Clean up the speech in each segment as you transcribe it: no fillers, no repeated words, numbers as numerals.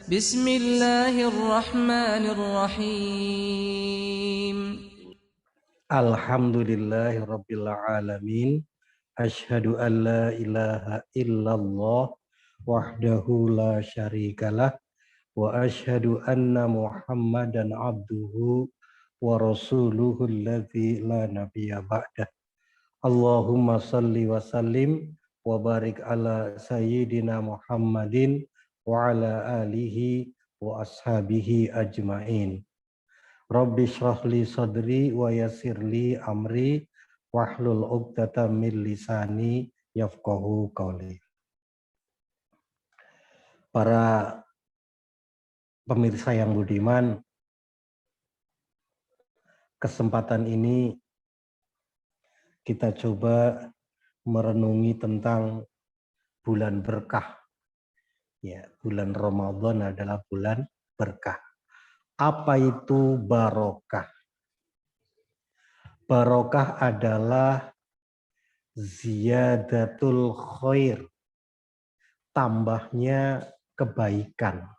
Bismillahirrahmanirrahim. Alhamdulillahirabbil alamin. Asyhadu an la ilaha illallah wahdahu la syarikalah wa asyhadu anna Muhammadan abduhu wa rasuluhu alladzi la nabiyya ba'dah. Allahumma salli wa sallim wa barik ala sayyidina Muhammadin wa ala alihi wa ashabihi ajmain. Rabbi shrahli sadri wa yassirli amri wahlul 'uqdatam min lisani yafqahu qawli. Para pemirsa yang budiman, kesempatan ini kita coba merenungi tentang bulan berkah. Ya, bulan Ramadan adalah bulan berkah. Apa itu barokah? Barokah adalah ziyadatul khair, tambahnya kebaikan.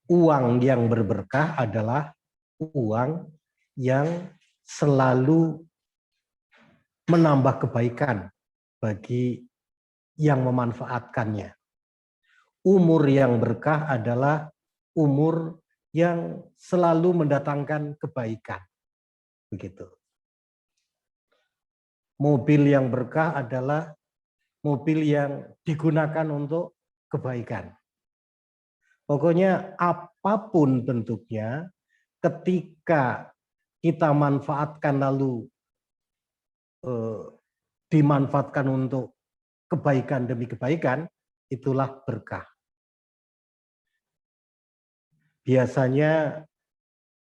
Uang yang berberkah adalah uang yang selalu menambah kebaikan bagi yang memanfaatkannya. Umur yang berkah adalah umur yang selalu mendatangkan kebaikan. Begitu. Mobil yang berkah adalah mobil yang digunakan untuk kebaikan. Pokoknya apapun bentuknya, ketika kita manfaatkan lalu dimanfaatkan untuk kebaikan demi kebaikan, itulah berkah. Biasanya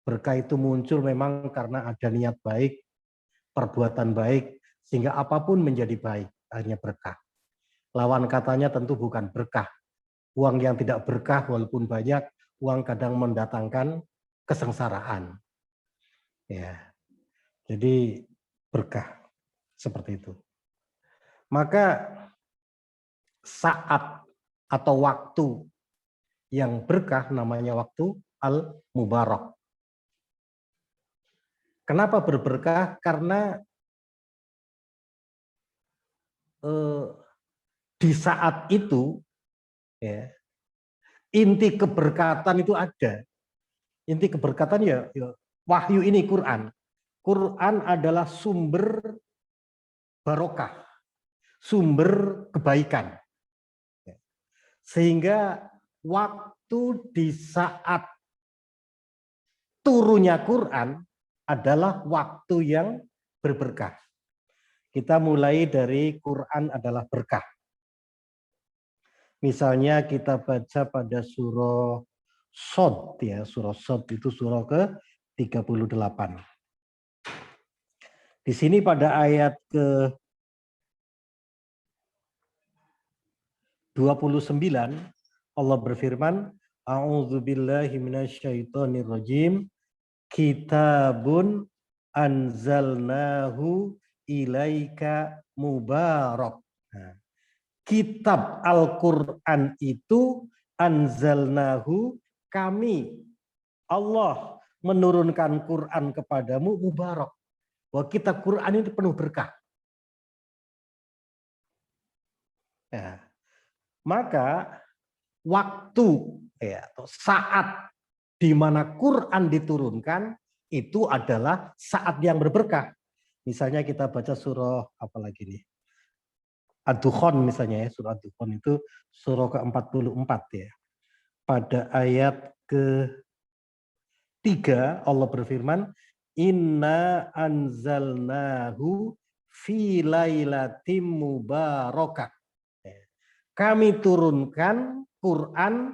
berkah itu muncul memang karena ada niat baik, perbuatan baik, sehingga apapun menjadi baik, hanya berkah. Lawan katanya tentu bukan berkah. Uang yang tidak berkah walaupun banyak, uang kadang mendatangkan kesengsaraan. Ya, jadi berkah seperti itu. Maka saat atau waktu yang berkah namanya waktu al-mubarak. Kenapa berberkah? Karena di saat itu ya, inti keberkatan itu ada. Inti keberkatan ya wahyu ini Quran. Quran adalah sumber barokah, sumber kebaikan. Sehingga waktu di saat turunnya Quran adalah waktu yang berberkah. Kita mulai dari Quran adalah berkah. Misalnya kita baca pada surah Shad, ya, surah Shad itu surah ke-38. Di sini pada ayat ke-29 Allah berfirman, A'udzubillahi minasyaitonirrajim, kitabun anzalnahu ilaika mubarak. Nah, kitab Al-Quran itu anzalnahu, kami Allah menurunkan Quran kepadamu mubarak. Bahwa kitab Quran itu penuh berkah. Ya. Maka waktu ya, atau saat di mana Quran diturunkan itu adalah saat yang berberkah. Misalnya kita baca surah apa lagi nih? Ad-Dukhan misalnya ya, surah Ad-Dukhan itu surah ke-44 ya. Pada ayat ke-3 Allah berfirman, Inna anzalnahu fi lailatim mubarakah. Kami turunkan Quran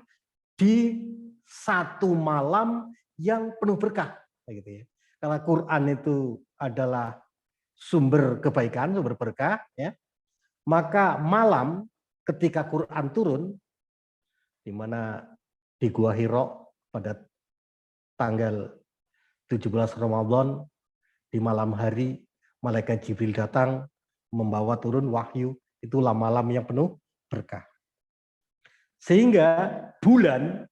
di satu malam yang penuh berkah. Gitu ya. Karena Quran itu adalah sumber kebaikan, sumber berkah, ya. Maka malam ketika Quran turun, di mana di Gua Hiro pada tanggal 17 Ramadan, di malam hari, malaikat Jibril datang membawa turun wahyu, itulah malam yang penuh berkah. Sehingga bulan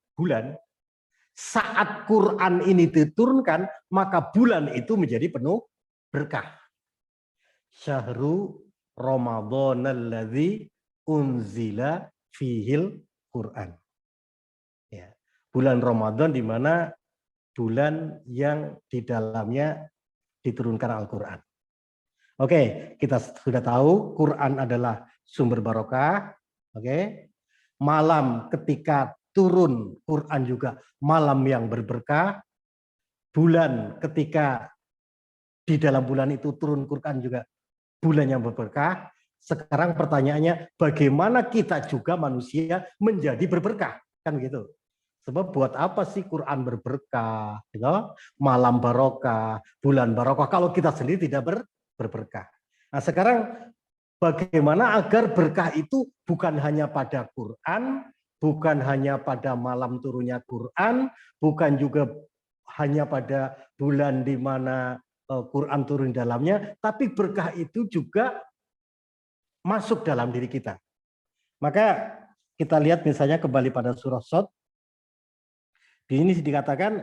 saat Quran ini diturunkan, maka bulan itu menjadi penuh berkah. Syahru Ramadhanalladzi unzila fihil Quran. Ya. Bulan Ramadan di mana bulan yang di dalamnya diturunkan Al-Quran. Oke, kita sudah tahu Quran adalah sumber barokah. Oke, malam ketika turun Quran juga malam yang berberkah. Bulan ketika di dalam bulan itu turun Quran juga bulan yang berberkah. Sekarang pertanyaannya, bagaimana kita juga manusia menjadi berberkah? Kan begitu. Sebab buat apa sih Quran berberkah, gitu? Malam barokah, bulan barokah, kalau kita sendiri tidak berberkah. Nah sekarang bagaimana agar berkah itu bukan hanya pada Quran, bukan hanya pada malam turunnya Quran, bukan juga hanya pada bulan di mana Quran turun dalamnya, tapi berkah itu juga masuk dalam diri kita. Maka kita lihat misalnya kembali pada surah Shad. Di sini dikatakan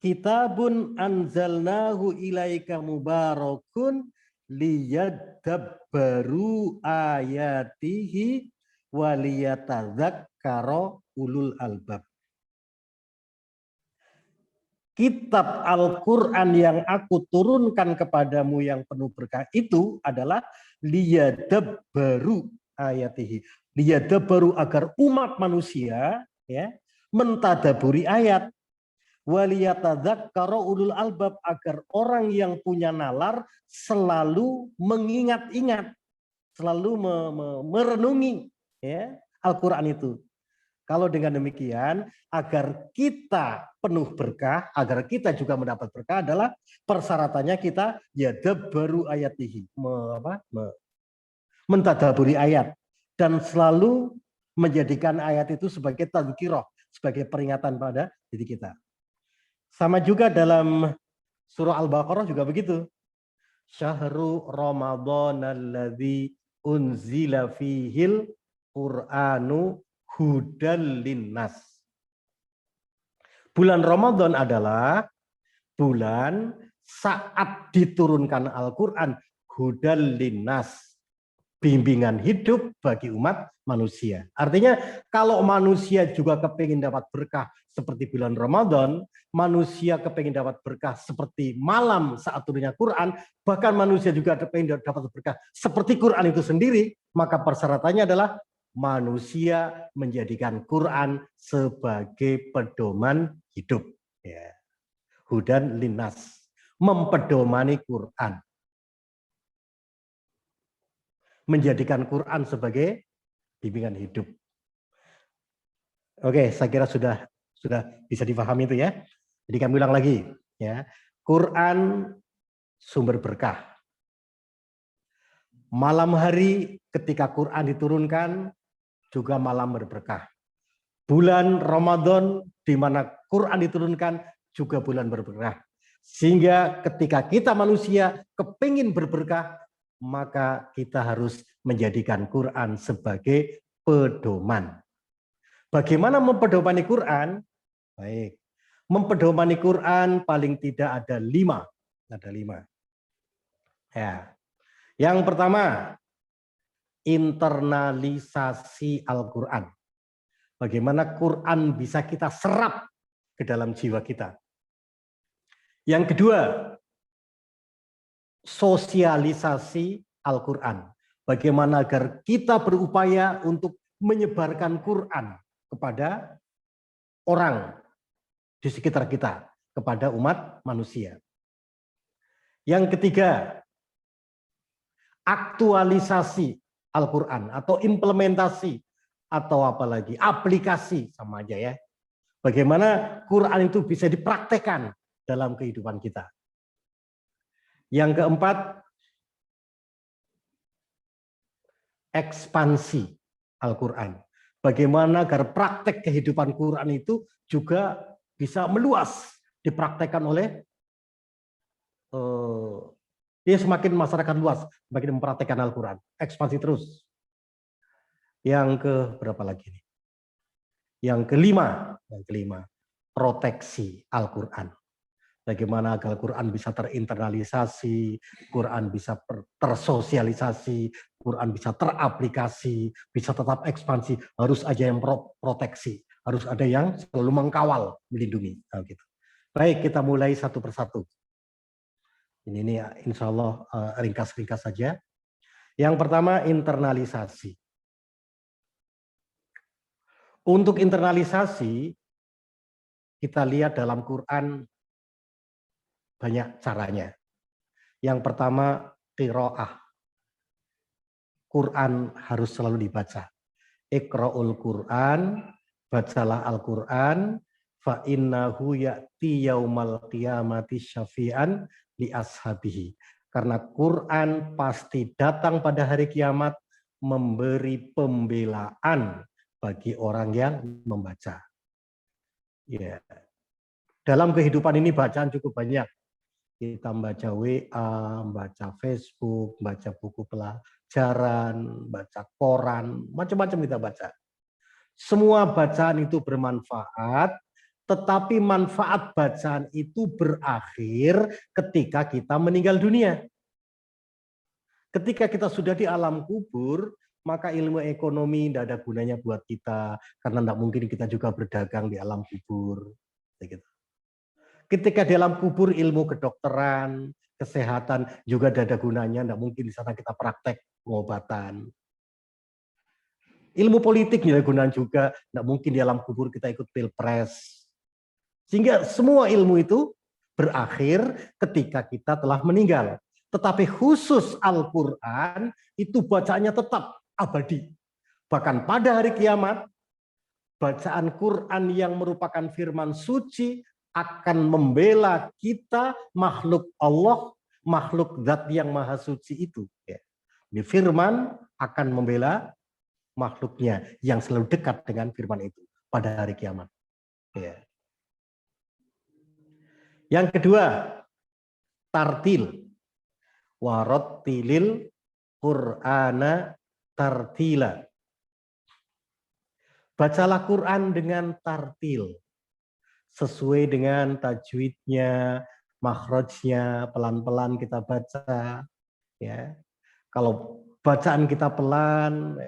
Kitabun anzalnahu ilaika mubarakun liyadabbaru ayatihi waliyatadzakkara ulul albab. Kitab Al-Quran yang aku turunkan kepadamu yang penuh berkah itu adalah liyadabbaru ayatihi. Liyadabbaru agar umat manusia ya mentadaburi ayat. Waliyatadzakkara ulul albab agar orang yang punya nalar selalu mengingat-ingat, selalu merenungi ya Al-Quran itu. Kalau dengan demikian, agar kita penuh berkah, agar kita juga mendapat berkah adalah persyaratannya kita yadabbaru ayatihi, mentadaburi ayat dan selalu menjadikan ayat itu sebagai tadzkirah, sebagai peringatan pada diri kita. Sama juga dalam surah Al-Baqarah juga begitu. Syahru Ramadhanalladzi unzila fihil Qur'anu hudal linnas. Bulan Ramadan adalah bulan saat diturunkan Al-Quran hudal linnas, bimbingan hidup bagi umat manusia. Artinya kalau manusia juga kepingin dapat berkah seperti bulan Ramadan, manusia kepingin dapat berkah seperti malam saat turunnya Quran, bahkan manusia juga kepingin dapat berkah seperti Quran itu sendiri, maka persyaratannya adalah manusia menjadikan Quran sebagai pedoman hidup. Ya. Hudan linnas, mempedomani Quran. Menjadikan Quran sebagai bimbingan hidup. Oke, saya kira sudah bisa dipahami itu ya. Jadi kami ulang lagi ya. Quran sumber berkah. Malam hari ketika Quran diturunkan juga malam berberkah. Bulan Ramadan di mana Quran diturunkan juga bulan berberkah. Sehingga ketika kita manusia kepingin berberkah, maka kita harus menjadikan Quran sebagai pedoman. Bagaimana mempedomani Quran? Baik, mempedomani Quran paling tidak ada 5. Ada 5. Ya. Yang pertama, internalisasi Al-Quran. Bagaimana Quran bisa kita serap ke dalam jiwa kita. Yang kedua, sosialisasi Al-Quran. Bagaimana agar kita berupaya untuk menyebarkan Quran kepada orang di sekitar kita, kepada umat manusia. Yang ketiga, aktualisasi Al-Quran atau implementasi atau apalagi aplikasi, sama aja ya. Bagaimana Quran itu bisa dipraktekkan dalam kehidupan kita. Yang keempat, ekspansi Al-Quran. Bagaimana agar praktek kehidupan Quran itu juga bisa meluas, dipraktekkan oleh Dia semakin masyarakat luas, semakin mempraktekkan Al-Quran. Ekspansi terus. Yang ke berapa lagi nih? Yang kelima, proteksi Al-Quran. Bagaimana agar Al-Quran bisa terinternalisasi, Quran bisa tersosialisasi, Quran bisa teraplikasi, bisa tetap ekspansi, harus ada yang proteksi, harus ada yang selalu mengkawal, melindungi. Nah, gitu. Baik, kita mulai satu persatu. Ini insya Allah ringkas-ringkas saja. Yang pertama, internalisasi. Untuk internalisasi, kita lihat dalam Quran banyak caranya. Yang pertama, qiraah. Quran harus selalu dibaca. Iqra'ul Quran, bacalah Al-Quran, fa innahu ya'ti yaumal qiyamati syafi'an li ashabihi. Karena Quran pasti datang pada hari kiamat memberi pembelaan bagi orang yang membaca. Ya. Dalam kehidupan ini bacaan cukup banyak. Kita baca WA, baca Facebook, baca buku pelajaran, baca koran, macam-macam kita baca. Semua bacaan itu bermanfaat, tetapi manfaat bacaan itu berakhir ketika kita meninggal dunia. Ketika kita sudah di alam kubur, maka ilmu ekonomi tidak ada gunanya buat kita, karena tidak mungkin kita juga berdagang di alam kubur. Begitu. Ketika di alam kubur ilmu kedokteran, kesehatan juga tidak ada gunanya, tidak mungkin di sana kita praktek pengobatan. Ilmu politik tidak ada gunanya juga, tidak mungkin di alam kubur kita ikut pilpres. Sehingga semua ilmu itu berakhir ketika kita telah meninggal. Tetapi khusus Al-Quran itu bacaannya tetap abadi. Bahkan pada hari kiamat, bacaan Quran yang merupakan firman suci akan membela kita, makhluk Allah, makhluk zat yang maha suci itu. Ini firman akan membela makhluknya yang selalu dekat dengan firman itu pada hari kiamat. Yang kedua, tartil. Warattilil Qur'ana tartila. Bacalah Quran dengan tartil. Sesuai dengan tajwidnya, makhrajnya, pelan-pelan kita baca. Ya. Kalau bacaan kita pelan,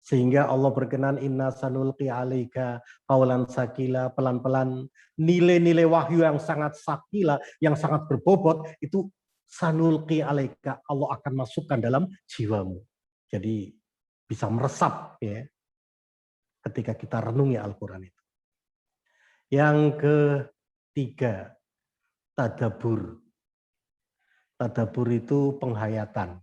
sehingga Allah berkenan inna sanulqi alaika qaulan sakila, pelan-pelan, nilai-nilai wahyu yang sangat sakila, yang sangat berbobot, itu sanulqi alaika, Allah akan masukkan dalam jiwamu. Jadi bisa meresap ya ketika kita renungi Al-Quran itu. Yang ketiga, tadabbur. Tadabbur itu penghayatan.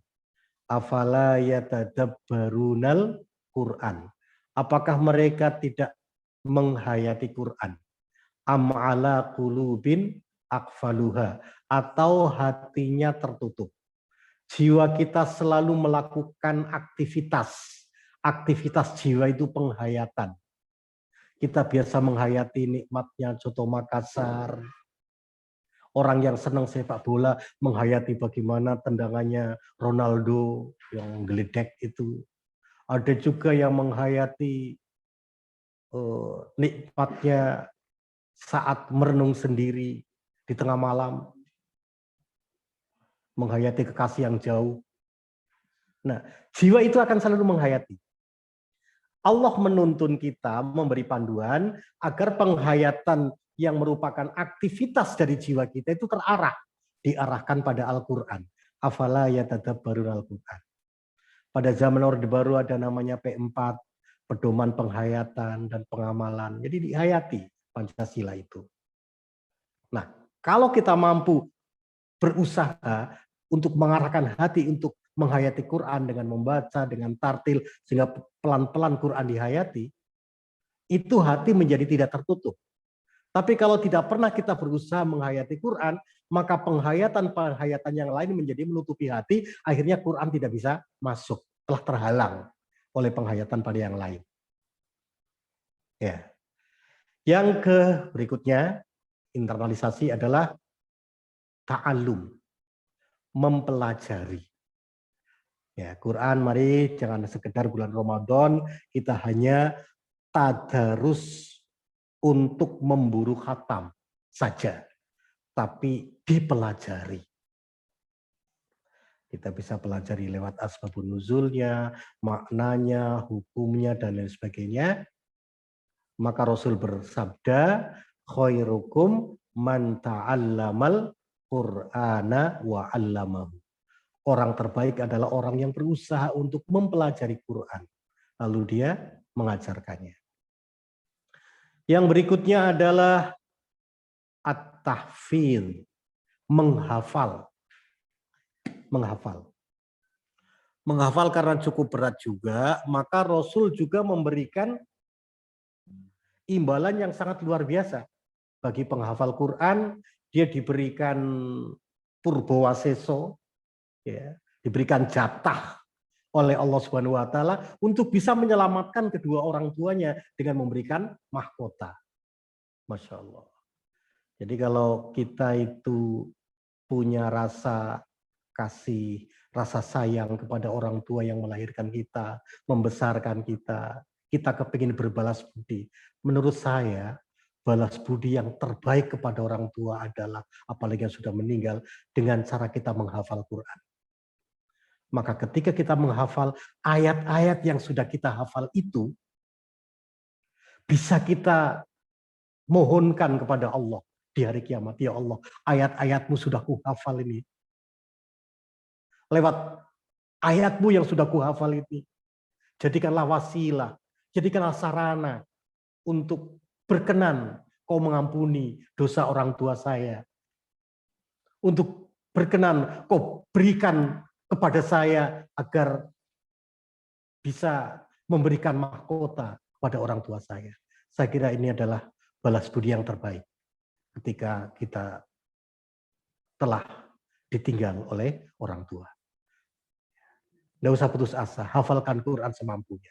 Afala yatadabbarunal Quran. Apakah mereka tidak menghayati Quran? Am ala qulubin akfaluha, atau hatinya tertutup. Jiwa kita selalu melakukan aktivitas. Aktivitas jiwa itu penghayatan. Kita biasa menghayati nikmatnya Soto Makassar. Orang yang senang sepak bola menghayati bagaimana tendangannya Ronaldo yang geledek itu. Ada juga yang menghayati nikmatnya saat merenung sendiri di tengah malam. Menghayati kekasih yang jauh. Nah, jiwa itu akan selalu menghayati. Allah menuntun kita, memberi panduan agar penghayatan yang merupakan aktivitas dari jiwa kita itu terarah, diarahkan pada Al-Quran. Afala yatadabbarun Al-Quran. Pada zaman Orde Baru ada namanya P4, pedoman penghayatan dan pengamalan. Jadi dihayati Pancasila itu. Nah, kalau kita mampu berusaha untuk mengarahkan hati untuk menghayati Quran dengan membaca, dengan tartil, sehingga pelan-pelan Quran dihayati, itu hati menjadi tidak tertutup. Tapi kalau tidak pernah kita berusaha menghayati Quran, maka penghayatan yang lain menjadi menutupi hati, akhirnya Quran tidak bisa masuk, telah terhalang oleh penghayatan pada yang lain. Ya. Yang berikutnya, internalisasi adalah ta'allum. mempelajari. Ya, Quran mari jangan sekedar bulan Ramadan kita hanya tadarus untuk memburu khatam saja, tapi dipelajari. Kita bisa pelajari lewat asbabun nuzulnya, maknanya, hukumnya, dan lain sebagainya. Maka Rasul bersabda, khairukum man ta'allamal Qur'ana wa 'allamahu. Orang terbaik adalah orang yang berusaha untuk mempelajari Quran. Lalu dia mengajarkannya. Yang berikutnya adalah at-tahfidz, menghafal. Menghafal karena cukup berat juga, maka Rasul juga memberikan imbalan yang sangat luar biasa. Bagi penghafal Quran, dia diberikan purbawaseso, ya, diberikan jatah oleh Allah Subhanahu wa taala untuk bisa menyelamatkan kedua orang tuanya dengan memberikan mahkota. Masya Allah. Jadi kalau kita itu punya rasa kasih, rasa sayang kepada orang tua yang melahirkan kita, membesarkan kita, kita kepingin berbalas budi. Menurut saya, balas budi yang terbaik kepada orang tua adalah, apalagi yang sudah meninggal, dengan cara kita menghafal Quran. Maka ketika kita menghafal ayat-ayat yang sudah kita hafal itu, bisa kita mohonkan kepada Allah di hari kiamat. Ya Allah, ayat-ayatmu sudah kuhafal ini. Lewat ayatmu yang sudah kuhafal ini, jadikanlah wasilah, jadikanlah sarana untuk berkenan kau mengampuni dosa orang tua saya. Untuk berkenan kau berikan kepada saya agar bisa memberikan mahkota kepada orang tua saya. Saya kira ini adalah balas budi yang terbaik ketika kita telah ditinggal oleh orang tua. Tidak usah putus asa, hafalkan Quran semampunya.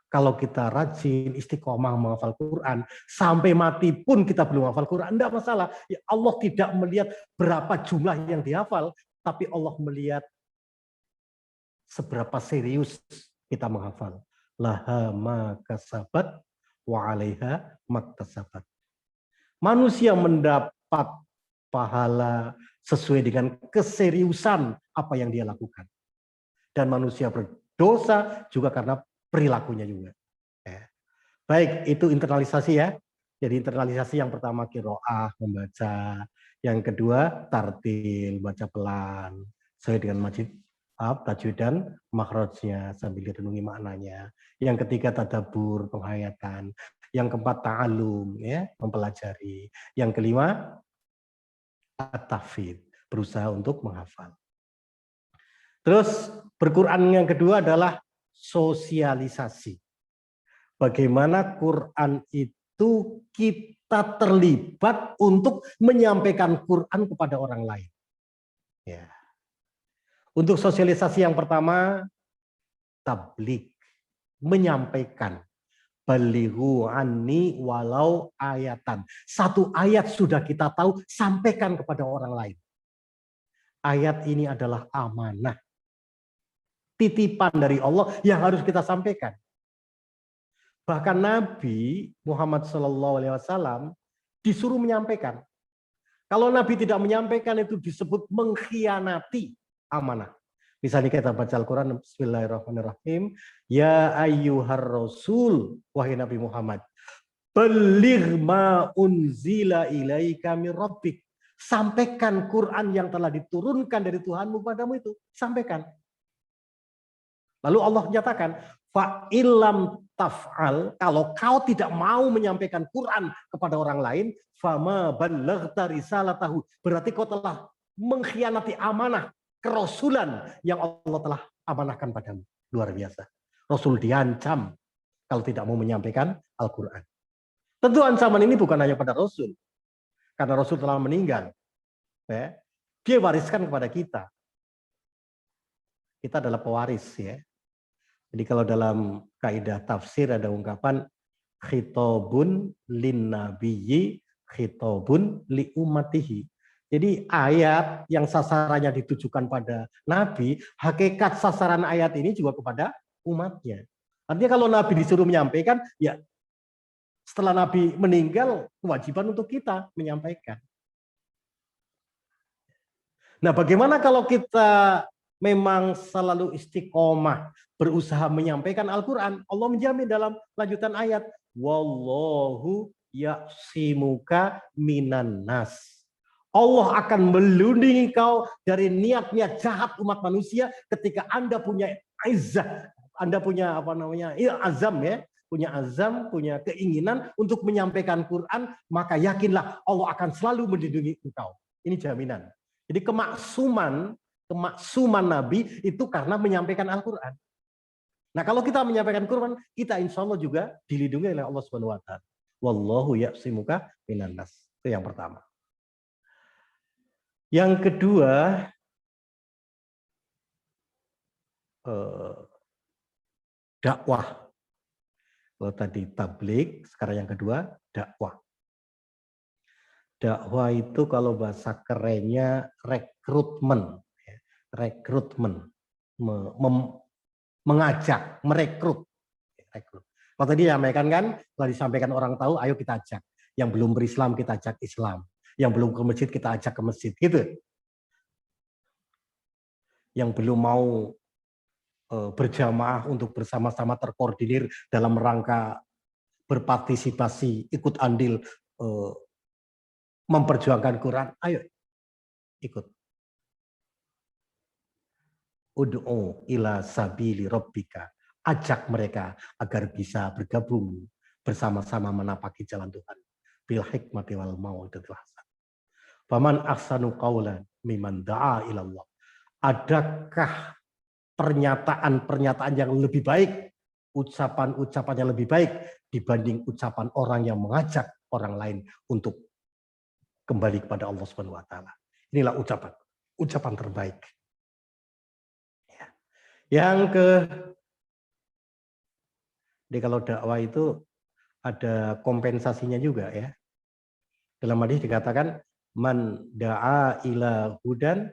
Kalau kita rajin, istiqomah menghafal Quran, sampai mati pun kita belum hafal Quran, tidak masalah. Ya, Allah tidak melihat berapa jumlah yang dihafal, tapi Allah melihat seberapa serius kita menghafal. Laha ma kasabat wa 'alaiha maktasabat. Manusia mendapat pahala sesuai dengan keseriusan apa yang dia lakukan. Dan manusia berdosa juga karena perilakunya juga. Baik, itu internalisasi ya. Jadi internalisasi yang pertama qiraah, membaca. Yang kedua tartil, baca pelan. Sesuai dengan tajwid dan makhrajnya sambil direnungi maknanya. Yang ketiga tadabbur, penghayatan. Yang keempat ta'allum, ya, mempelajari. Yang kelima at-tahfidz, berusaha untuk menghafal. Terus berquran yang kedua adalah sosialisasi. Bagaimana Quran itu kita terlibat untuk menyampaikan Quran kepada orang lain. Ya. Untuk sosialisasi yang pertama, tabligh, menyampaikan. Balighu anni walau ayatan. Satu ayat sudah kita tahu, sampaikan kepada orang lain. Ayat ini adalah amanah. Titipan dari Allah yang harus kita sampaikan. Bahkan Nabi Muhammad SAW disuruh menyampaikan. Kalau Nabi tidak menyampaikan itu disebut mengkhianati amanah. Misalnya kita baca Al-Quran, Bismillahirrahmanirrahim. Ya ayyuhar rasul, wahai Nabi Muhammad. Baligh ma unzila ilaika min rabbik. Sampaikan Quran yang telah diturunkan dari Tuhanmu padamu itu. Sampaikan. Lalu Allah menyatakan, fa'ilam taf'al, kalau kau tidak mau menyampaikan Quran kepada orang lain, fama ballaghta risalatahu, berarti kau telah mengkhianati amanah kerasulan yang Allah telah amanahkan padamu. Luar biasa. Rasul diancam kalau tidak mau menyampaikan Al-Quran. Tentu ancaman ini bukan hanya pada Rasul, karena Rasul telah meninggal. Ya, dia wariskan kepada kita. Kita adalah pewaris, ya. Jadi kalau dalam kaidah tafsir ada ungkapan khitabun lin nabiyyi khitabun li ummatihi. Jadi ayat yang sasarannya ditujukan pada Nabi, hakikat sasaran ayat ini juga kepada umatnya. Artinya kalau Nabi disuruh menyampaikan, ya setelah Nabi meninggal, kewajiban untuk kita menyampaikan. Nah, bagaimana kalau kita memang selalu istiqomah berusaha menyampaikan Al-Quran? Allah menjamin dalam lanjutan ayat, wallahu ya'simuka minan nas. Allah akan melindungi kau dari niat-niat jahat umat manusia ketika Anda punya izzah, Anda punya azam ya, punya azam, punya keinginan untuk menyampaikan Quran, maka yakinlah Allah akan selalu melindungi engkau. Ini jaminan. Jadi kemaksuman Nabi itu karena menyampaikan Al-Quran. Nah, kalau kita menyampaikan Quran, kita insya Allah juga dilindungi oleh Allah Subhanahu wa taala. Wallahu ya'simuka minan nas. Itu yang pertama. Yang kedua, dakwah. Kalau tadi tablik, sekarang yang kedua dakwah. Dakwah itu kalau bahasa kerennya rekrutmen. Rekrutmen. Mengajak, merekrut. Kalau tadi disampaikan kan, kalau disampaikan orang tahu, ayo kita ajak. Yang belum berislam kita ajak Islam. Yang belum ke masjid kita ajak ke masjid. Gitu. Yang belum mau berjamaah untuk bersama-sama terkoordinir dalam rangka berpartisipasi, ikut andil memperjuangkan Quran, ayo ikut. Ud'u ila sabili rabbika. Ajak mereka agar bisa bergabung bersama-sama menapaki jalan Tuhan. Bil hikmati wal mau'izatil hasanah. Faman ahsanu qaulan mimman da'a ilallah. Adakah pernyataan-pernyataan yang lebih baik, ucapan-ucapan yang lebih baik dibanding ucapan orang yang mengajak orang lain untuk kembali kepada Allah Subhanahu wa taala. Inilah ucapan terbaik. Jadi kalau dakwah itu ada kompensasinya juga ya. Dalam hadis dikatakan man da'a ila hudan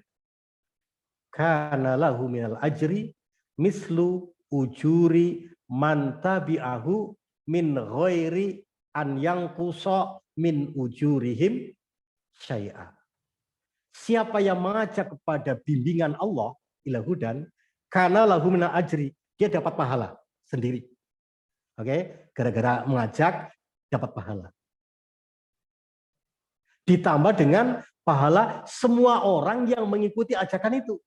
kana lahu minal ajri mislu ujuri man tabi'ahu min ghairi an yanqusa min ujurihim syai'a. Siapa yang mengajak kepada bimbingan Allah ila hudan kana lahu minal ajri, dia dapat pahala sendiri. Oke, gara-gara mengajak dapat pahala. Ditambah dengan pahala semua orang yang mengikuti ajakan itu.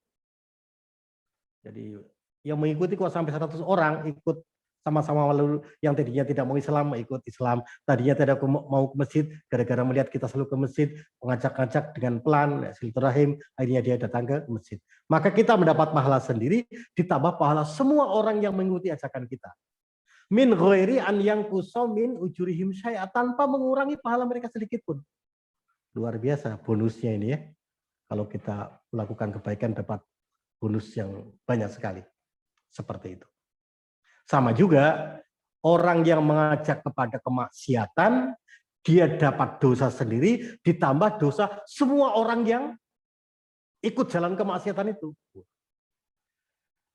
Jadi yang mengikuti kok sampai 100 orang ikut sama-sama, lalu yang tadinya tidak mau Islam ikut Islam, tadinya tidak mau ke masjid, gara-gara melihat kita selalu ke masjid, mengajak-ajak dengan pelan, silaturahim, akhirnya dia datang ke masjid. Maka kita mendapat pahala sendiri, ditambah pahala semua orang yang mengikuti ajakan kita. Min ghairi an yanqusa min ujurihim syai'a, tanpa mengurangi pahala mereka sedikit pun. Luar biasa bonusnya ini ya. Kalau kita melakukan kebaikan dapat bonus yang banyak sekali. Seperti itu. Sama juga orang yang mengajak kepada kemaksiatan, dia dapat dosa sendiri, ditambah dosa semua orang yang ikut jalan kemaksiatan itu.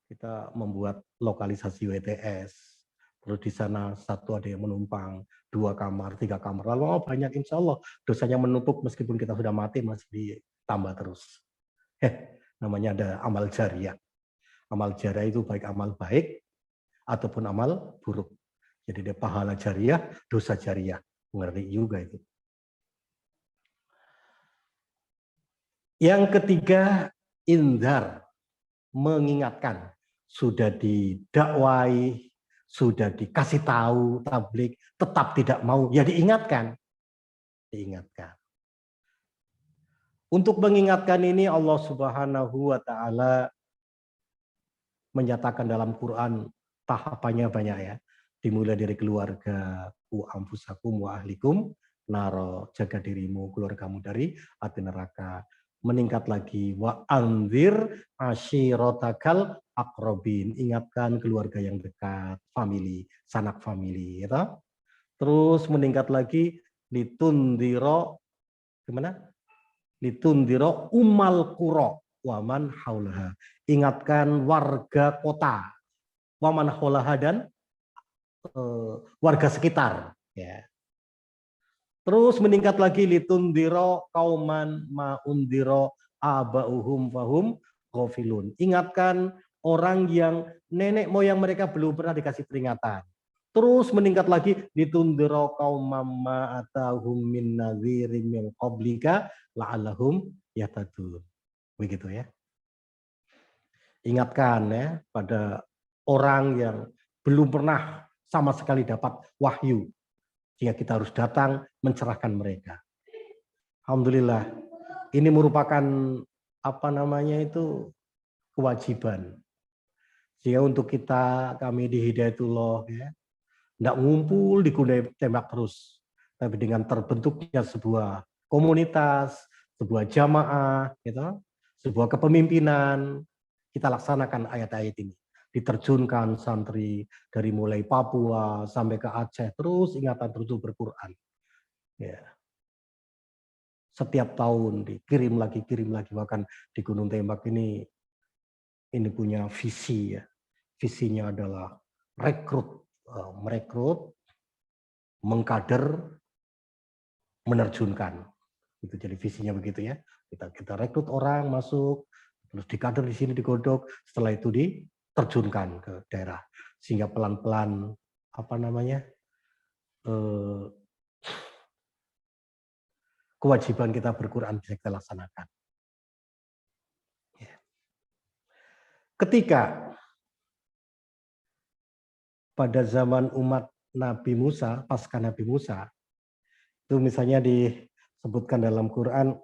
Kita membuat lokalisasi WTS, terus di sana satu ada yang menumpang, 2 kamar, 3 kamar, lalu banyak, insya Allah dosanya menumpuk meskipun kita sudah mati masih ditambah terus. Namanya ada amal jariah. Amal jariah itu baik amal baik ataupun amal buruk. Jadi ada pahala jariah, dosa jariah. Ngeri juga itu. Yang ketiga, indar, mengingatkan. Sudah didakwai, sudah dikasih tahu tablik, tetap tidak mau, ya diingatkan. Diingatkan. Untuk mengingatkan ini Allah Subhanahu wa taala menyatakan dalam Quran tahapannya banyak ya. Dimulai dari keluarga, anfusakum wa ahlikum, naro, jaga dirimu, keluargamu dari api neraka. Meningkat lagi, wa anzir ashiratakal akrobin, ingatkan keluarga yang dekat, family, sanak family, gitu. Terus meningkat lagi, ditundiro, gimana? Litundiro umal qura waman haulaha. Ingatkan warga kota, waman haulaha, dan warga sekitar. Ya. Terus meningkat lagi, litundiro kauman maundiro abauhum fahum ghafilun. Ingatkan orang yang nenek moyang mereka belum pernah dikasih peringatan. Terus meningkat lagi, litundiro qaumam ma atahum min nadhirin min qablika la'allahum yahtadun. Begitu ya. Ingatkan ya pada orang yang belum pernah sama sekali dapat wahyu, sehingga kita harus datang mencerahkan mereka. Alhamdulillah, ini merupakan kewajiban. Sehingga untuk kami di Hidayatullah ya, tidak ngumpul di Gunai Tembak terus, tapi dengan terbentuknya sebuah komunitas, sebuah jamaah, gitu, sebuah kepemimpinan, kita laksanakan ayat-ayat ini. Diterjunkan santri dari mulai Papua sampai ke Aceh, terus ingatan terus berquran. Ya. Setiap tahun dikirim lagi, bahkan di Gunung Tembak ini punya visi ya. Visinya adalah merekrut, mengkader, menerjunkan. Itu jadi visinya begitu ya. Kita rekrut orang masuk, terus dikader di sini, digodok, setelah itu diterjunkan ke daerah, sehingga pelan-pelan kewajiban kita berquran bisa kita laksanakan. Ketika pada zaman umat Nabi Musa, pasca Nabi Musa, itu misalnya disebutkan dalam Quran,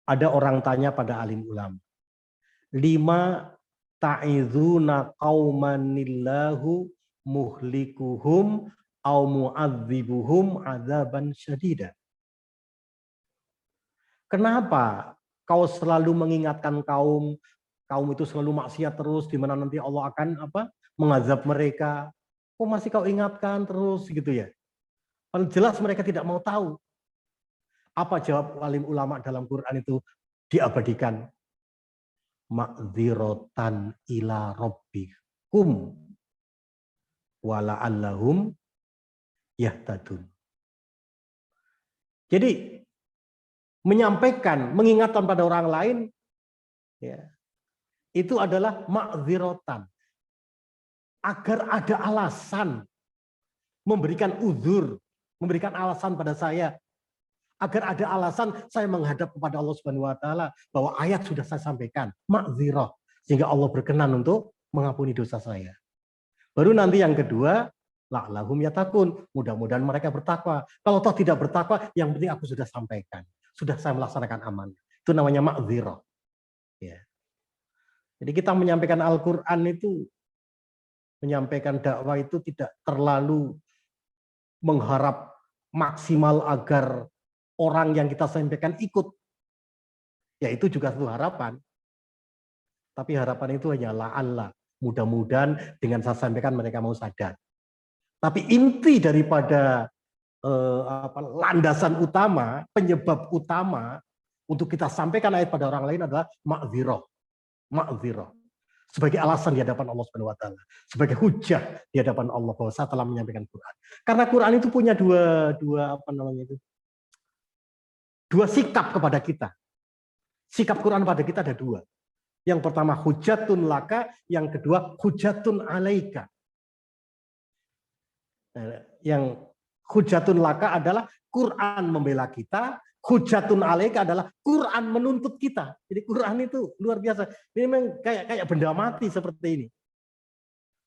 ada orang tanya pada alim ulama, lima ta'idhuna qaumanillahu muhlikuhum au mu'adzibuhum adzaban syadida. Kenapa kau selalu mengingatkan kaum itu selalu maksiat terus, di mana nanti Allah akan mengazab mereka? Kok masih kau ingatkan terus gitu ya? Paling jelas mereka tidak mau tahu. Apa jawab alim ulama dalam Quran itu? Diabadikan. Ma'dzirotan ila rabbikum wala'allahum yahtadun. Jadi menyampaikan, mengingatkan pada orang lain, ya, itu adalah ma'dzirotan. Agar ada alasan, memberikan uzur, memberikan alasan pada saya, agar ada alasan saya menghadap kepada Allah Subhanahu wa taala bahwa ayat sudah saya sampaikan, ma'dzirah, sehingga Allah berkenan untuk mengampuni dosa saya. Baru nanti yang kedua, la'allahum yattaqun, mudah-mudahan mereka bertakwa. Kalau toh tidak bertakwa, yang penting aku sudah sampaikan, sudah saya melaksanakan amanah. Itu namanya ma'dzirah. Ya. Jadi kita menyampaikan Al-Qur'an itu, menyampaikan dakwah itu tidak terlalu mengharap maksimal agar orang yang kita sampaikan ikut. Ya itu juga satu harapan. Tapi harapan itu hanya la'alla. Mudah-mudahan dengan saya sampaikan mereka mau sadar. Tapi inti daripada landasan utama, penyebab utama untuk kita sampaikan ayat pada orang lain adalah ma'dzirah. Ma'dzirah. Sebagai alasan di hadapan Allah Subhanahu wa taala, sebagai hujah di hadapan Allah bahwa saya telah menyampaikan Quran. Karena Quran itu punya dua sikap kepada kita. Sikap Quran pada kita ada dua. Yang pertama hujatun laka, yang kedua hujatun alaika. Yang hujatun laka adalah Quran membela kita, hujatun alaika adalah Quran menuntut kita. Jadi Quran itu luar biasa. Ini memang kayak benda mati seperti ini.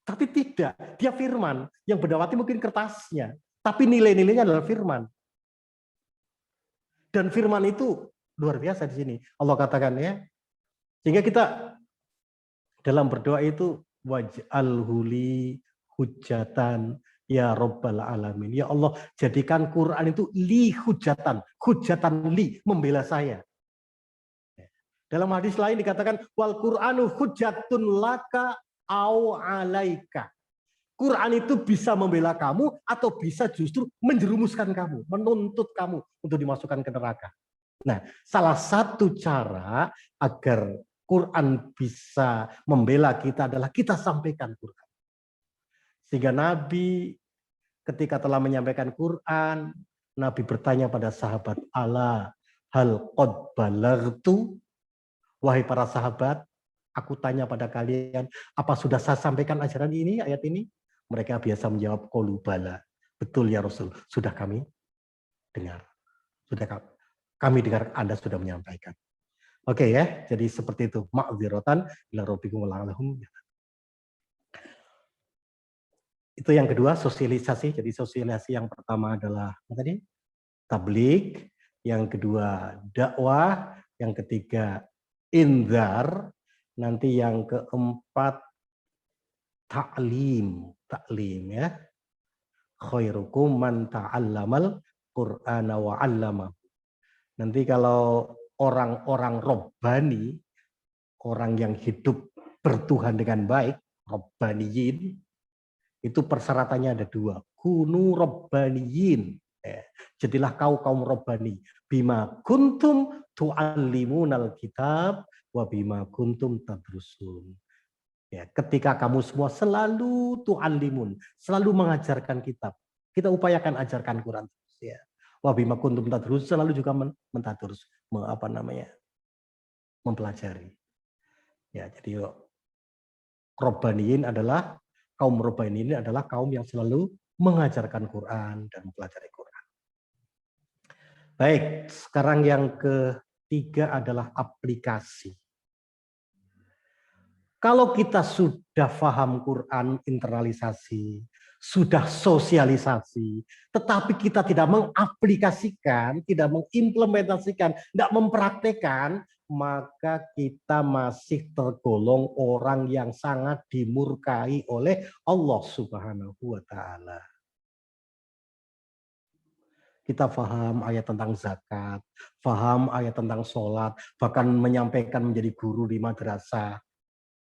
Tapi tidak, dia firman. Yang benda mati mungkin kertasnya, tapi nilai-nilainya adalah firman. Dan firman itu luar biasa di sini. Allah katakan ya. Sehingga kita dalam berdoa itu waj'alhu li hujatan ya Rabbal alamin. Ya Allah, jadikan Quran itu li hujatan li, membela saya. Dalam hadis lain dikatakan wal Qur'anu hujatun laka au alaika. Quran itu bisa membela kamu atau bisa justru menjerumuskan kamu, menuntut kamu untuk dimasukkan ke neraka. Nah, salah satu cara agar Quran bisa membela kita adalah kita sampaikan Quran. Sehingga Nabi ketika telah menyampaikan Quran, Nabi bertanya pada sahabat, "Ala hal qad balagtu?" Wahai para sahabat, aku tanya pada kalian, apa sudah saya sampaikan ajaran ini, ayat ini? Mereka biasa menjawab, qalu bala. Betul ya Rasul, sudah kami dengar. Sudah kami dengar Anda sudah menyampaikan. Oke ya, jadi seperti itu. Ma'dzirotan ila rabbikum wala'alahum. Itu yang kedua, sosialisasi. Jadi sosialisasi yang pertama adalah apa tadi? Tabligh, yang kedua dakwah, yang ketiga indzar, nanti yang keempat taklim ya. Khairukum man ta'allamal Qur'ana wa 'allama. Nanti kalau orang-orang robbani, orang yang hidup bertuhan dengan baik, robbaniyin, itu persyaratannya ada dua. Kunu robbaniyin. Jadilah kau kaum robbani. Bima kuntum tu'allimunal kitab wa bima kuntum tadrusun. Ya, ketika kamu semua selalu tu'allimun, selalu mengajarkan kitab. Kita upayakan ajarkan Quran. Ya. Wa bima kuntum tadrusun, selalu juga mentadrus, mempelajari. Ya, jadi robbaniyin adalah kaum robbani ini adalah kaum yang selalu mengajarkan Quran dan mempelajari Quran. Baik, sekarang yang ketiga adalah aplikasi. Kalau kita sudah paham Quran, internalisasi, sudah sosialisasi, tetapi kita tidak mengaplikasikan, tidak mengimplementasikan, tidak mempraktekkan, maka kita masih tergolong orang yang sangat dimurkai oleh Allah Subhanahu wa Ta'ala. Kita paham ayat tentang zakat, paham ayat tentang sholat, bahkan menyampaikan menjadi guru di madrasah,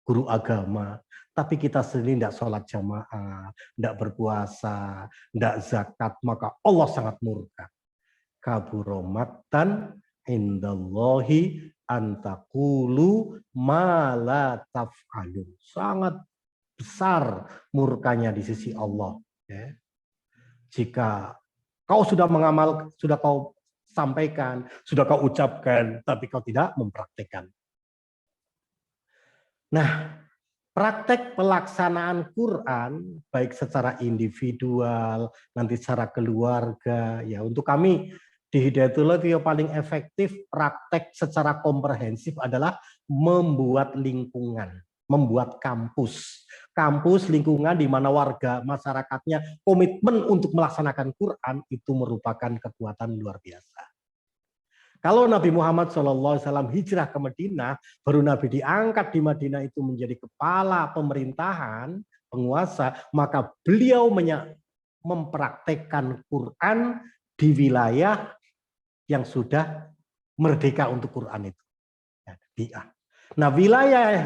guru agama, tapi kita sendiri tidak sholat jamaah, tidak berpuasa, tidak zakat, maka Allah sangat murka. Kaburomatan indallahi antakulu ma la taf'alun. Sangat besar murkanya di sisi Allah. Ya. Jika kau sudah mengamal, sudah kau sampaikan, sudah kau ucapkan, tapi kau tidak mempraktekkan. Nah, praktek pelaksanaan Quran, baik secara individual, nanti secara keluarga, ya untuk kami di Hidayatullah itu yang paling efektif praktek secara komprehensif adalah membuat lingkungan, membuat kampus. Kampus, lingkungan di mana warga masyarakatnya komitmen untuk melaksanakan Quran itu merupakan kekuatan luar biasa. Kalau Nabi Muhammad SAW hijrah ke Madinah, baru Nabi diangkat di Madinah itu menjadi kepala pemerintahan, penguasa, maka beliau mempraktekkan Quran di wilayah yang sudah merdeka untuk Quran itu. Nah, wilayah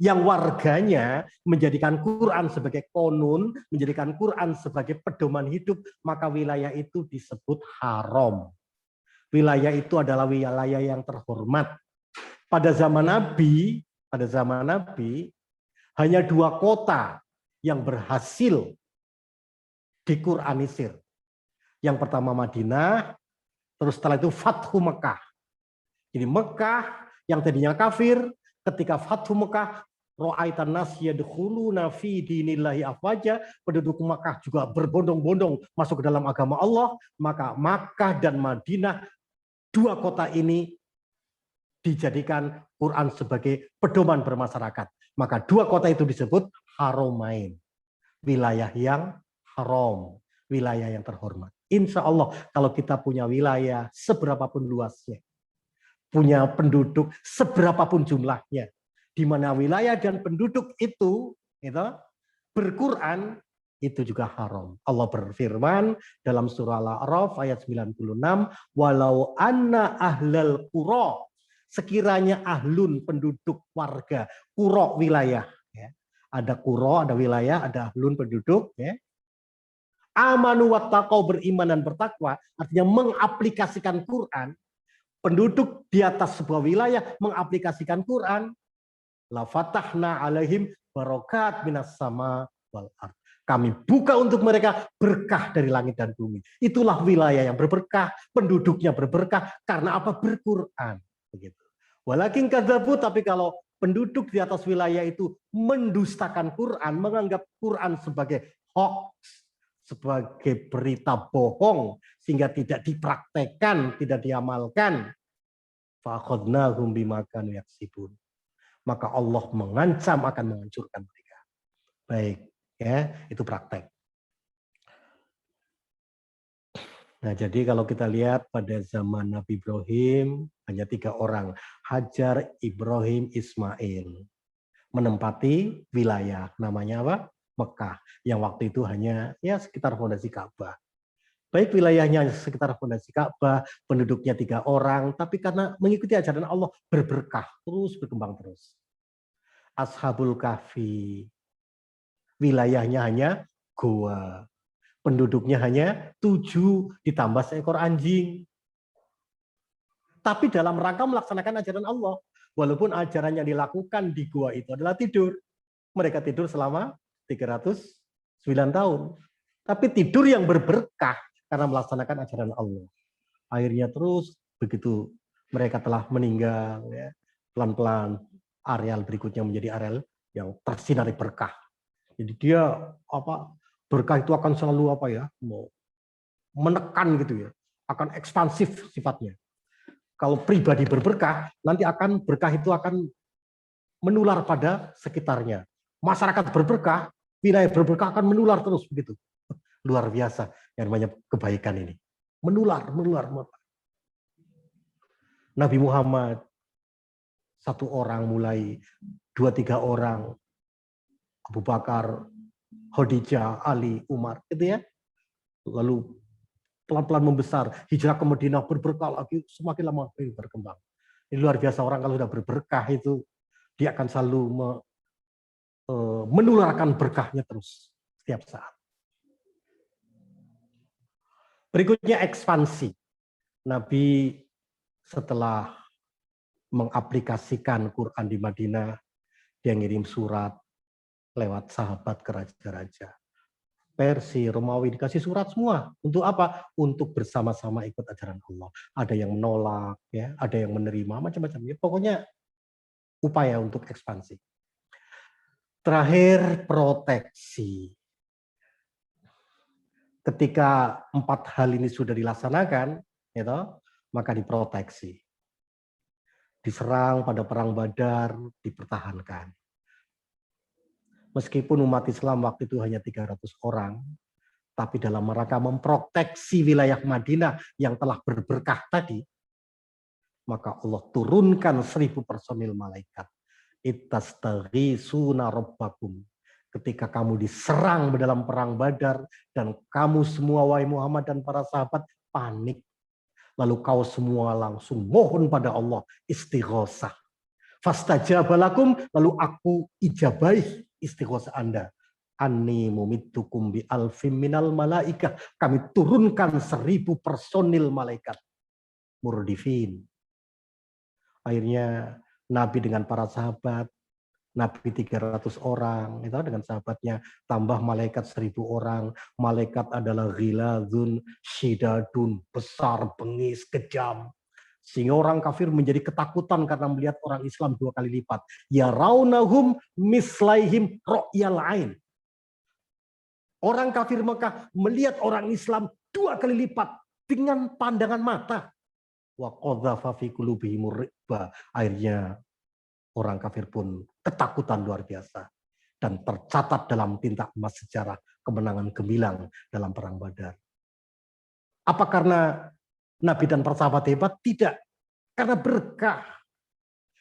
yang warganya menjadikan Quran sebagai konun, menjadikan Quran sebagai pedoman hidup, maka wilayah itu disebut haram. Wilayah itu adalah wilayah yang terhormat. Pada zaman Nabi hanya 2 kota yang berhasil diquranisir. Yang pertama Madinah, terus setelah itu Fathu Mekah. Jadi Mekah yang tadinya kafir, ketika Fathu Mekah, ra'aitan nas yadkhuluna fi dinillahi afwaja, penduduk Mekah juga berbondong-bondong masuk ke dalam agama Allah, maka Makkah dan Madinah, 2 kota ini dijadikan Quran sebagai pedoman bermasyarakat. Maka 2 kota itu disebut Haramain. Wilayah yang haram, wilayah yang terhormat. Insya Allah kalau kita punya wilayah seberapapun luasnya, punya penduduk seberapapun jumlahnya, di mana wilayah dan penduduk itu berquran, itu juga haram. Allah berfirman dalam surah Al-A'raf ayat 96, walau anna ahlal qura, sekiranya ahlun penduduk warga, qura wilayah, ya, Ada qura, ada wilayah, ada ahlun penduduk. Ya. Amanu wattaqau, beriman dan bertakwa, artinya mengaplikasikan Quran. Penduduk di atas sebuah wilayah mengaplikasikan Quran. La fatahna alaihim barokat minas sama wal ard. Kami buka untuk mereka berkah dari langit dan bumi. Itulah wilayah yang berberkah, penduduknya berberkah karena apa? Berquran. Begitu. Walakin kadzabu, tapi kalau penduduk di atas wilayah itu mendustakan Quran, menganggap Quran sebagai hoax, sebagai berita bohong, sehingga tidak dipraktekkan, tidak diamalkan, fa'akhadnahum bima kanu yaksibun. Maka Allah mengancam akan menghancurkan mereka. Baik, ya, itu praktek. Nah, jadi kalau kita lihat pada zaman Nabi Ibrahim, hanya 3 orang, Hajar, Ibrahim, Ismail, menempati wilayah, namanya apa? Mekah, yang waktu itu hanya ya sekitar fondasi Ka'bah. Baik wilayahnya sekitar fondasi Ka'bah, penduduknya 3 orang, tapi karena mengikuti ajaran Allah berberkah, terus berkembang terus. Ashabul Kahfi, wilayahnya hanya goa. Penduduknya hanya 7 ditambah seekor anjing. Tapi dalam rangka melaksanakan ajaran Allah. Walaupun ajaran yang dilakukan di goa itu adalah tidur. Mereka tidur selama 309 tahun. Tapi tidur yang berberkah karena melaksanakan ajaran Allah. Akhirnya terus begitu mereka telah meninggal, ya, pelan-pelan areal berikutnya menjadi areal yang tersinari berkah. Jadi dia berkah itu akan selalu menekan gitu ya, akan ekspansif sifatnya. Kalau pribadi berberkah, nanti akan berkah itu akan menular pada sekitarnya. Masyarakat berberkah, wilayah berberkah akan menular terus begitu. Luar biasa yang namanya kebaikan ini. Menular. Nabi Muhammad 1 orang mulai 2-3 orang, Abu Bakar, Khadijah, Ali, Umar, gitu ya. Lalu pelan-pelan membesar, hijrah ke Madinah berberkah lagi, semakin lama berkembang. Ini luar biasa, orang kalau sudah berberkah itu dia akan selalu menularkan berkahnya terus setiap saat. Berikutnya ekspansi. Nabi setelah mengaplikasikan Quran di Madinah, dia ngirim surat lewat sahabat ke raja-raja. Persia, Romawi dikasih surat semua. Untuk apa? Untuk bersama-sama ikut ajaran Allah. Ada yang menolak, ya, ada yang menerima, macam-macam. Ya, pokoknya upaya untuk ekspansi. Terakhir, proteksi. Ketika 4 hal ini sudah dilaksanakan, gitu, maka diproteksi. Diserang pada perang Badar, dipertahankan. Meskipun umat Islam waktu itu hanya 300 orang, tapi dalam rangka memproteksi wilayah Madinah yang telah berberkah tadi, maka Allah turunkan 1000 personil malaikat. Itastaghisuna rabbakum. Ketika kamu diserang dalam perang Badar, dan kamu semua, wahai Muhammad dan para sahabat, panik. Lalu kau semua langsung mohon pada Allah, istighosah. Fastajabalakum, lalu aku ijabahi istighosah Anda. Anni mumittukum bi alfim minal malaikah. Kami turunkan 1000 personil malaikat. Murdifin. Akhirnya Nabi dengan para sahabat, Nabi 300 orang, itu dengan sahabatnya, tambah malaikat 1000 orang. Malaikat adalah ghiladzun, syidadun, besar, bengis, kejam. Sehingga orang kafir menjadi ketakutan karena melihat orang Islam 2 kali lipat. Ya raunahum mislaihim ro'yal ain. Orang kafir Mekah melihat orang Islam 2 kali lipat dengan pandangan mata. Wa qadzafa fi qulubihimur ri'ba. Akhirnya orang kafir pun ketakutan luar biasa. Dan tercatat dalam tinta emas sejarah kemenangan gemilang dalam perang Badar. Apa karena Nabi dan para sahabat hebat? Tidak. Karena berkah.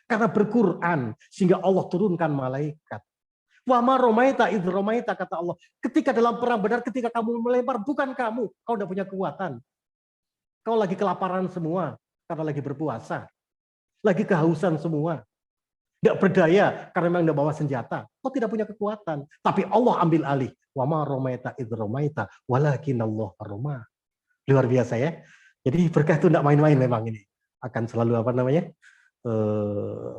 Karena berquran. Sehingga Allah turunkan malaikat. Wa ma romaita idh romaita, kata Allah. Ketika dalam perang Badar, ketika kamu melempar, bukan kamu. Kau udah punya kekuatan. Kau lagi kelaparan semua. Karena lagi berpuasa. Lagi kehausan semua. Tidak berdaya karena memang tidak bawa senjata. Kau tidak punya kekuatan. Tapi Allah ambil alih. Wa ma romaita idh romaita walakinallah roma. Luar biasa ya. Jadi berkah itu tidak main-main memang ini. Akan selalu apa namanya?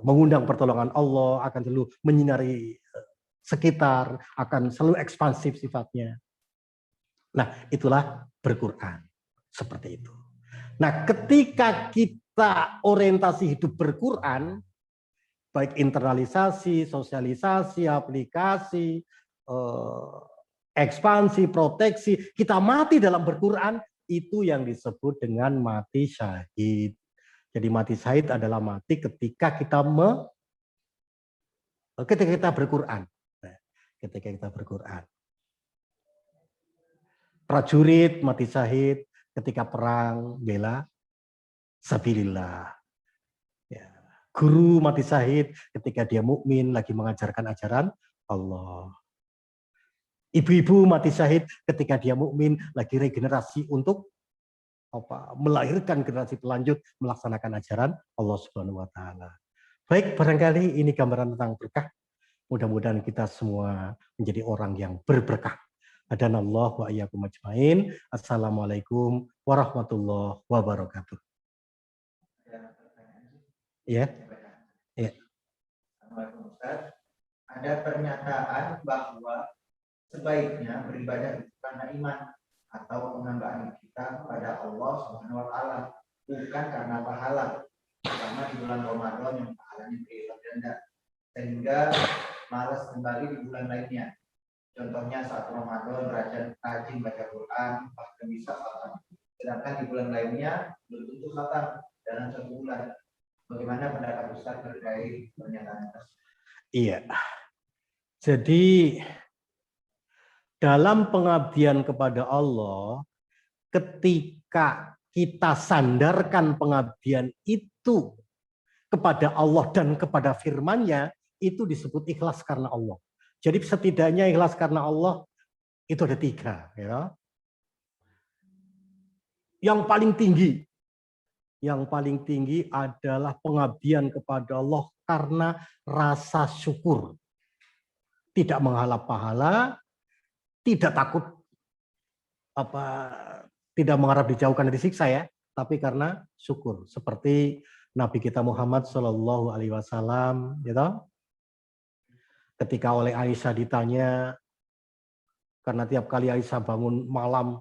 Mengundang pertolongan Allah, akan selalu menyinari sekitar, akan selalu ekspansif sifatnya. Nah, itulah berquran. Seperti itu. Nah, ketika kita orientasi hidup berquran, baik internalisasi, sosialisasi, aplikasi, ekspansi, proteksi, kita mati dalam berquran, itu yang disebut dengan mati syahid. Jadi mati syahid adalah mati ketika kita berquran. Ketika kita berquran. Prajurit mati syahid ketika perang bela sabilillah. Ya. Guru mati syahid ketika dia mukmin lagi mengajarkan ajaran Allah. Ibu-ibu mati syahid ketika dia mukmin lagi regenerasi untuk melahirkan generasi pelanjut melaksanakan ajaran Allah Subhanahu wa taala. Baik, barangkali ini gambaran tentang berkah. Mudah-mudahan kita semua menjadi orang yang berberkah. Hadanallahu wa iyyakum ajmain. Assalamualaikum warahmatullahi wabarakatuh. Ya. Ya. Assalamualaikum Ustaz. Ada pernyataan bahwa sebaiknya beribadah itu karena iman atau penambahan kita kepada Allah Subhanahu wa taala, bukan karena pahala. Terutama di bulan Ramadan yang pahalanya berlipat ganda, sehingga malas kembali di bulan lainnya. Contohnya saat Ramadan rajin baca Quran, bahkan bisa khatam. Sedangkan di bulan lainnya belum tentu khatam dalam satu bulan. Bagaimana pendapat Ustaz terkait pernyataan tersebut? Iya. Jadi dalam pengabdian kepada Allah, ketika kita sandarkan pengabdian itu kepada Allah dan kepada firman-Nya, itu disebut ikhlas karena Allah. Jadi setidaknya ikhlas karena Allah itu ada 3. Ya. Yang paling tinggi adalah pengabdian kepada Allah karena rasa syukur. Tidak mengharap pahala, tidak takut tidak mengharap dijauhkan dari siksa ya, tapi karena syukur. Seperti Nabi kita Muhammad Shallallahu Alaihi Wasallam, gitu. Ketika oleh Aisyah ditanya, karena tiap kali Aisyah bangun malam,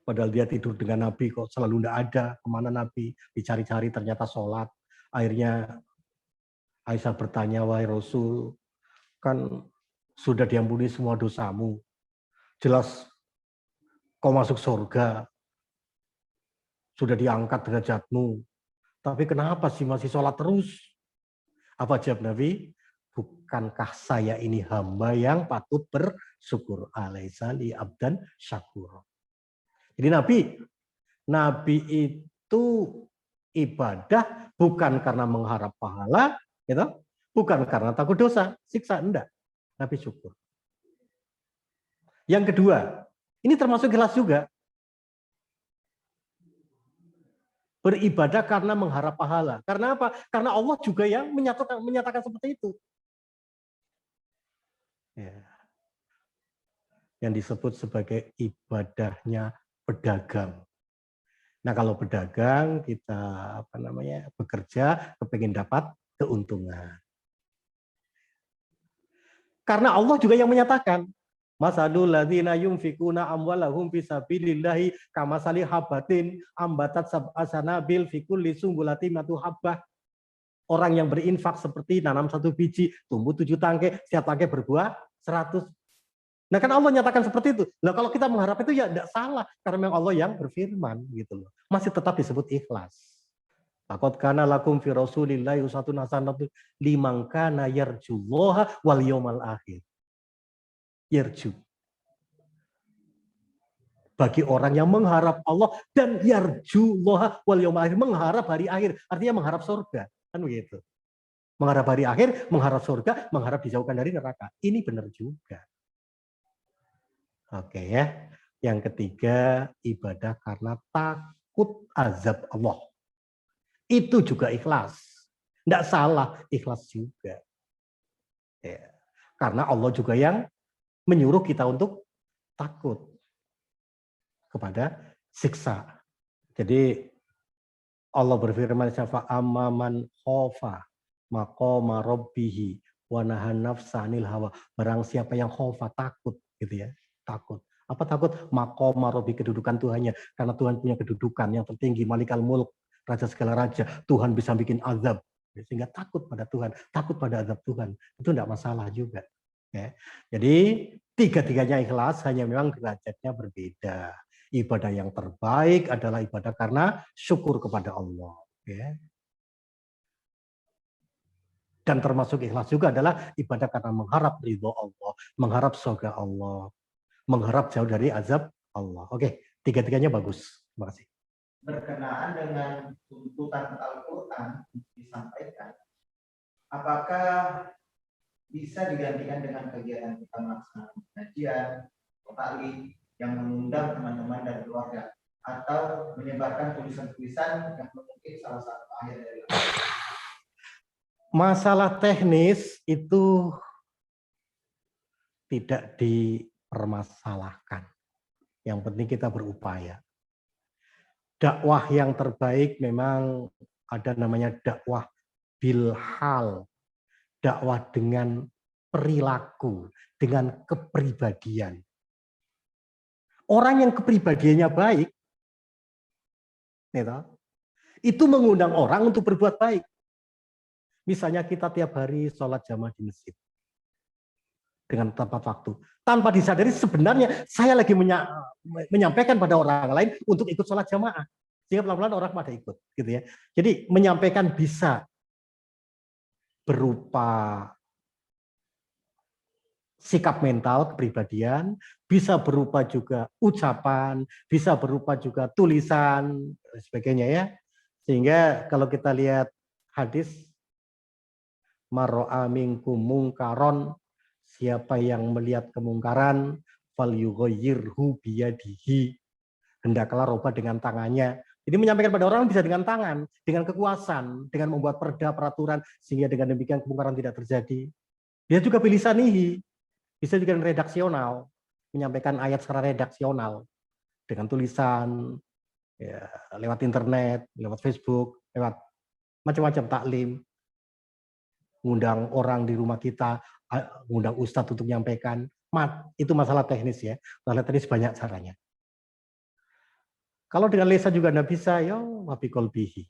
padahal dia tidur dengan Nabi kok selalu tidak ada, kemana Nabi, dicari-cari ternyata sholat. Akhirnya Aisyah bertanya, wahai Rasul, kan sudah diampuni semua dosamu, jelas kau masuk surga, sudah diangkat derajatmu, tapi kenapa sih masih sholat terus? Apa jawab Nabi? Bukankah saya ini hamba yang patut bersyukur? Alaisa li abdan syakur. Jadi Nabi itu ibadah bukan karena mengharap pahala, gitu, bukan karena takut dosa, siksa, enggak. Nabi syukur. Yang kedua, ini termasuk ikhlas juga. Beribadah karena mengharap pahala. Karena apa? Karena Allah juga yang menyatakan seperti itu. Ya. Yang disebut sebagai ibadahnya pedagang. Nah, kalau pedagang kita bekerja kepingin dapat keuntungan. Karena Allah juga yang menyatakan, masalul ladzina yunfikuna amwalahum fi sabilillahi kamasali habatin ambatat sab'asanabil fi kulli sumbulatin matu habbah. Orang yang berinfak seperti nanam 1 biji, tumbuh 7 tangkai, setiap tangkai berbuah 100. Nah kan Allah nyatakan seperti itu. Nah kalau kita mengharap itu ya tidak salah, karena memang Allah yang berfirman gitu loh. Masih tetap disebut ikhlas. Laqad kana lakum fi Rasulillahi uswatun hasanatun liman kana yarjullaha wal yaumal akhir. Yarju. Bagi orang yang mengharap Allah dan yarjullaha wal yaumal akhir, mengharap hari akhir, artinya mengharap surga. Kan begitu. Mengharap hari akhir, mengharap surga, mengharap dijauhkan dari neraka. Ini benar juga. Oke ya. Yang ketiga, ibadah karena takut azab Allah. Itu juga ikhlas. Tidak salah, ikhlas juga. Ya. Karena Allah juga yang menyuruh kita untuk takut kepada siksa. Jadi Allah berfirman, "Syafa amman khofa maqama rabbih wa nahan nafsa 'anil hawa." Barang siapa yang khofa, takut gitu ya. Takut. Apa takut? Maqama rabbih, kedudukan Tuhannya. Karena Tuhan punya kedudukan yang tertinggi, Malikal Mulk, raja segala raja. Tuhan bisa bikin azab. Sehingga takut pada Tuhan, takut pada azab Tuhan. Itu tidak masalah juga. Ya. Jadi tiga-tiganya ikhlas, hanya memang derajatnya berbeda. Ibadah yang terbaik adalah ibadah karena syukur kepada Allah. Ya. Dan termasuk ikhlas juga adalah ibadah karena mengharap ridho Allah, mengharap surga Allah, mengharap jauh dari azab Allah. Oke, tiga-tiganya bagus. Terima kasih. Berkenaan dengan tuntutan Al-Quran disampaikan, apakah bisa digantikan dengan kegiatan kita melaksanakan pengajian, taklim yang mengundang teman-teman dan keluarga, atau menyebarkan tulisan-tulisan yang mungkin salah satu akhir dari Masalah teknis itu tidak dipermasalahkan. Yang penting kita berupaya. Dakwah yang terbaik memang ada namanya dakwah bilhal. Dakwah dengan perilaku, dengan kepribadian. Orang yang kepribadiannya baik, itu mengundang orang untuk berbuat baik. Misalnya kita tiap hari sholat jamaah di masjid dengan tepat waktu. Tanpa disadari sebenarnya saya lagi menyampaikan pada orang lain untuk ikut sholat jamaah. Sehingga pelan-pelan orang pada ikut. Gitu ya. Jadi menyampaikan bisa berupa sikap mental, kepribadian, bisa berupa juga ucapan, bisa berupa juga tulisan, dan sebagainya ya. Sehingga kalau kita lihat hadis, maro'a minkum mungkaron, siapa yang melihat kemungkaran, falyughayyirhu biyadihi, hendaklah rubah dengan tangannya. Jadi menyampaikan pada orang bisa dengan tangan, dengan kekuasaan, dengan membuat perda, peraturan, sehingga dengan demikian kemungkaran tidak terjadi. Dia juga bilisanihi, bisa juga redaksional, menyampaikan ayat secara redaksional, dengan tulisan, ya, lewat internet, lewat Facebook, lewat macam-macam taklim, ngundang orang di rumah kita, ngundang ustadz untuk menyampaikan. Itu masalah teknis ya, masalah teknis banyak caranya. Kalau dengan lisan juga tidak bisa, ya wabi kolbihi.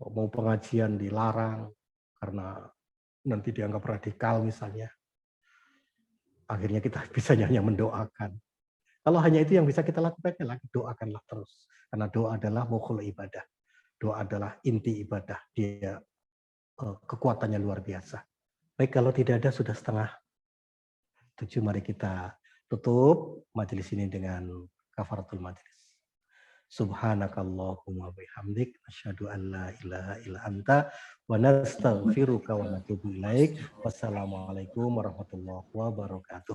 Mau pengajian dilarang karena nanti dianggap radikal misalnya. Akhirnya kita bisa hanya mendoakan. Kalau hanya itu yang bisa kita lakukan, ya doakanlah terus. Karena doa adalah mukhul ibadah. Doa adalah inti ibadah. Dia kekuatannya luar biasa. Baik, kalau tidak ada sudah 6:30. Mari kita tutup majelis ini dengan kafaratul majelis. Subhanakallahumma bihamdik asyhadu an la ilaha illa anta wa nastaghfiruka wa natubu ilaik. Wassalamualaikum warahmatullahi wabarakatuh.